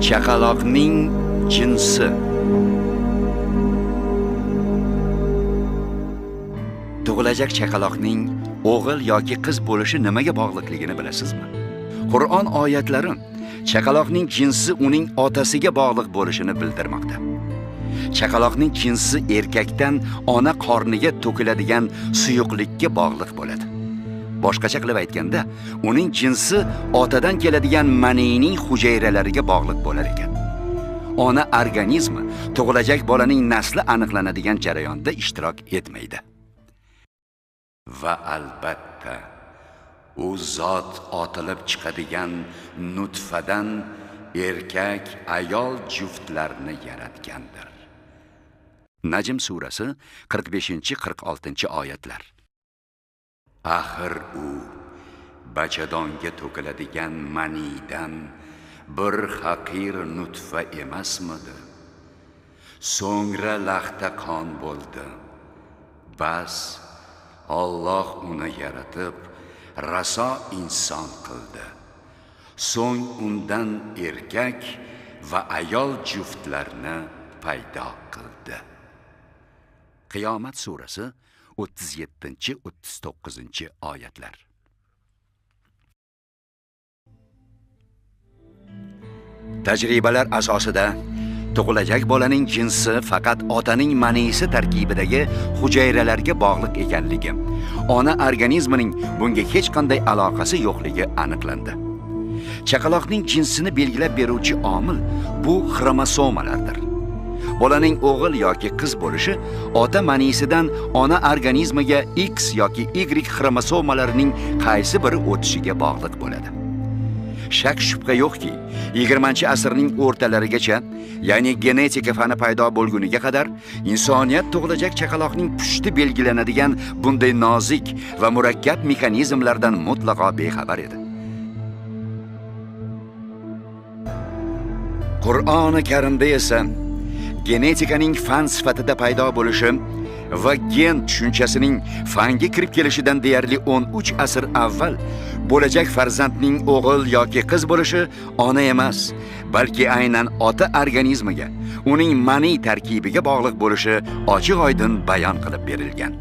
Chaqaloqning jinsi. Tug'ilajak chaqaloqning o'g'il yoki qiz bo'lishi nimaga bog'liqligini bilasizmi? Qur'on oyatlari chaqaloqning jinsi uning otasiga bog'liq bo'lishini bildirmoqda. Chaqaloqning jinsi erkakdan ona qorniga to'kiladigan suyuqlikka bog'liq bo'ladi. Boshqacha qilib aytganda, uning jinsi otadan keladigan maniyning hujayralariga bog'liq bo'lar ekan. Ona organizmi tug'ilajak bolaning nasli aniqlanadigan jarayonda ishtirok etmaydi. Va albatta, u zot otilib chiqadigan nutfadan erkak ayol juftlarni yaratgandir. Najm surasi 45-46 oyatlar. Axir u bachadonga to'kiladigan maniydan bir haqir nutfa emasmidi? So'ngra lahta qon bo'ldi. Bas Alloh uni yaratib, raso inson qildi. So'ng undan erkak va ayol juftlarni paydo qildi. Qiyomat surasi 37-39 oyatlar. Tajribalar asosida tug'ilajak bolaning jinsi faqat otaning manisi tarkibidagi hujayralarga bog'liq ekanligi, ona organizmining bunga hech qanday aloqasi yo'qligi aniqlandi. Chaqaloqning jinsini belgilab beruvchi omil bu xromosomalardir. Bolaning o'g'il yoki qiz bo'lishi ota manisidan ona organizmiga X yoki Y xromosomalarining qaysi biri o'tishiga bog'liq bo'ladi. Shak shubha yo'qki, 20-asrning o'rtalarigacha, ya'ni genetika fani paydo bo'lguniga qadar insoniyat tug'ilajak chaqaloqning pushti belgilanadigan bunday nozik va murakkab mexanizmlardan mutlaqo bexabar edi. Qur'oni Karimda esa genetikaning fan sifatida paydo bo'lishi va gen tushunchasining fanga kirib kelishidan deyarli 13 asr avval bo'lajak farzandning o'g'il yoki qiz bo'lishi ona emas, balki aynan ota organizmiga, uning mani tarkibiga bog'liq bo'lishi ochiq-oydin bayon qilib berilgan.